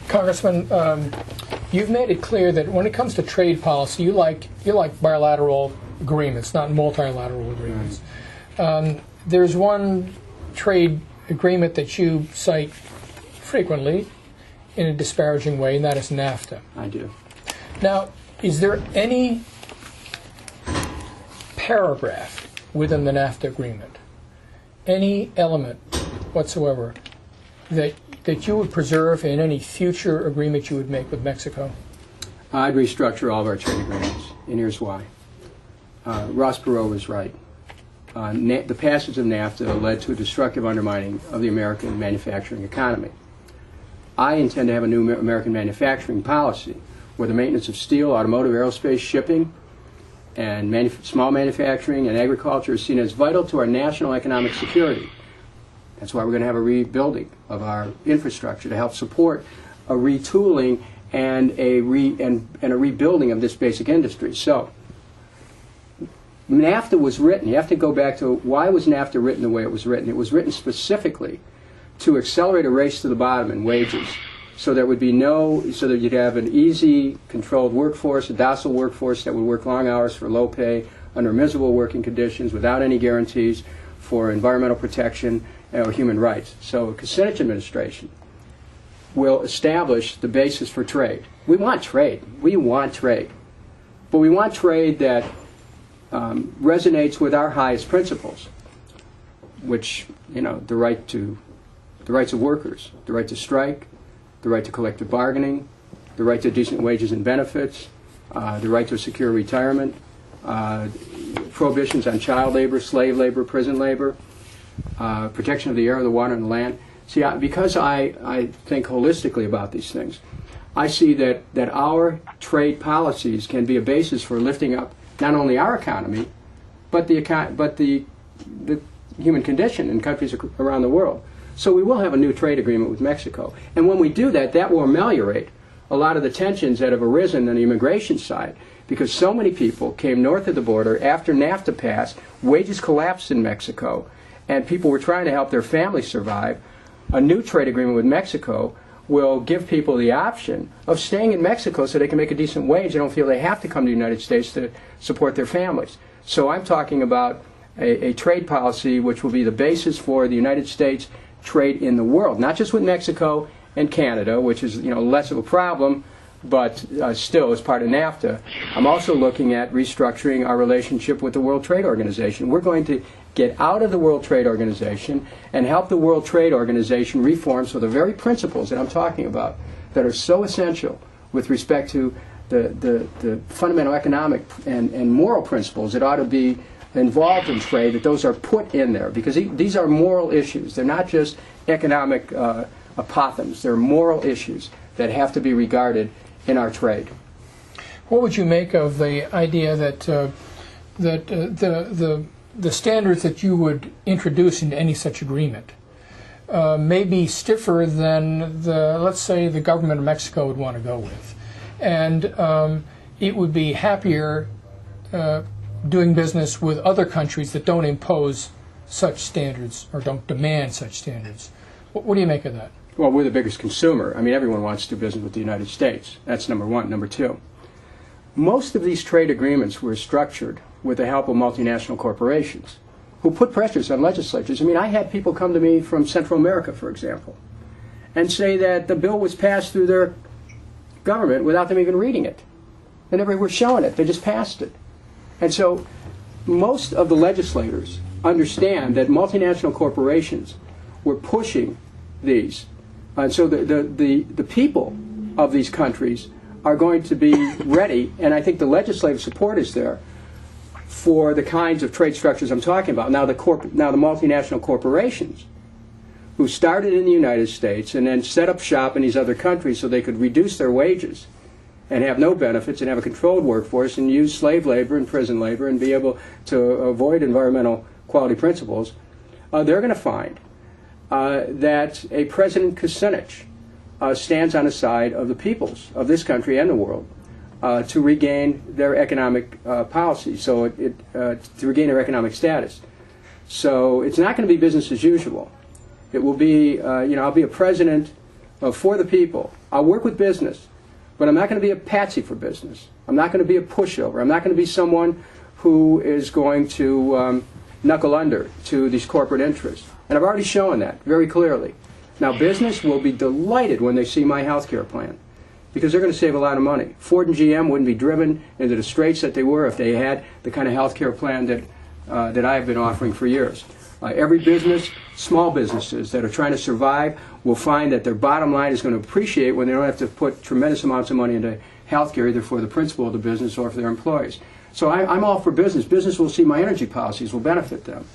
Congressman, you've made it clear that when it comes to trade policy, you like bilateral agreements, not multilateral agreements. There's one trade agreement that you cite frequently in a disparaging way, and that is NAFTA. I do. Now, is there any paragraph within the NAFTA agreement, any element whatsoever, that you would preserve in any future agreement you would make with Mexico? I'd restructure all of our trade agreements, and here's why. Ross Perot was right. The passage of NAFTA led to a destructive undermining of the American manufacturing economy. I intend to have a new American manufacturing policy where the maintenance of steel, automotive, aerospace, shipping, and small manufacturing and agriculture is seen as vital to our national economic security. That's why we're going to have a rebuilding of our infrastructure to help support a retooling and a rebuilding of this basic industry. So, NAFTA was written. You have to go back to why was NAFTA written the way it was written. It was written specifically to accelerate a race to the bottom in wages, so there would be so that you'd have an easy, controlled workforce, a docile workforce that would work long hours for low pay under miserable working conditions without any guarantees for environmental protection or human rights. So, the Kucinich administration will establish the basis for trade. We want trade. We want trade, but we want trade that resonates with our highest principles, which, the rights of workers, the right to strike, the right to collective bargaining, the right to decent wages and benefits, the right to a secure retirement, prohibitions on child labor, slave labor, prison labor, protection of the air, the water, and the land. See, because I think holistically about these things, I see that our trade policies can be a basis for lifting up not only our economy, but the human condition in countries around the world. So we will have a new trade agreement with Mexico. And when we do that, that will ameliorate a lot of the tensions that have arisen on the immigration side, because so many people came north of the border after NAFTA passed, wages collapsed in Mexico, and people were trying to help their families survive. A new trade agreement with Mexico will give people the option of staying in Mexico so they can make a decent wage. They don't feel they have to come to the United States to support their families. So I'm talking about a trade policy which will be the basis for the United States trade in the world, not just with Mexico and Canada, which is less of a problem, but still is part of NAFTA. I'm also looking at restructuring our relationship with the World Trade Organization. We're going to get out of the World Trade Organization and help the World Trade Organization reform so the very principles that I'm talking about that are so essential with respect to the fundamental economic and moral principles that ought to be involved in trade, that those are put in there, because these are moral issues. They're not just economic apothegms. They're moral issues that have to be regarded in our trade. What would you make of the idea that the standards that you would introduce into any such agreement may be stiffer than let's say, the government of Mexico would want to go with, and it would be happier doing business with other countries that don't impose such standards or don't demand such standards? What do you make of that? Well, we're the biggest consumer. I mean, everyone wants to do business with the United States. That's number one. Number two, most of these trade agreements were structured with the help of multinational corporations who put pressures on legislatures. I mean, I had people come to me from Central America, for example, and say that the bill was passed through their government without them even reading it. They never were showing it. They just passed it. And so most of the legislators understand that multinational corporations were pushing these. And so the people of these countries are going to be ready, and I think the legislative support is there for the kinds of trade structures I'm talking about. Now the multinational corporations who started in the United States and then set up shop in these other countries so they could reduce their wages and have no benefits and have a controlled workforce and use slave labor and prison labor and be able to avoid environmental quality principles, they're going to find that a President Kucinich stands on the side of the peoples of this country and the world to regain their economic policy, to regain their economic status. So it's not going to be business as usual. It will be, I'll be a president for the people, I'll work with business, but I'm not going to be a patsy for business. I'm not going to be a pushover. I'm not going to be someone who is going to knuckle under to these corporate interests. And I've already shown that very clearly. Now, business will be delighted when they see my health care plan, because they're going to save a lot of money. Ford and GM wouldn't be driven into the straits that they were if they had the kind of health care plan that I've been offering for years. Every business, small businesses that are trying to survive, will find that their bottom line is going to appreciate when they don't have to put tremendous amounts of money into health care, either for the principal of the business or for their employees. So I'm all for business. Business will see my energy policies will benefit them.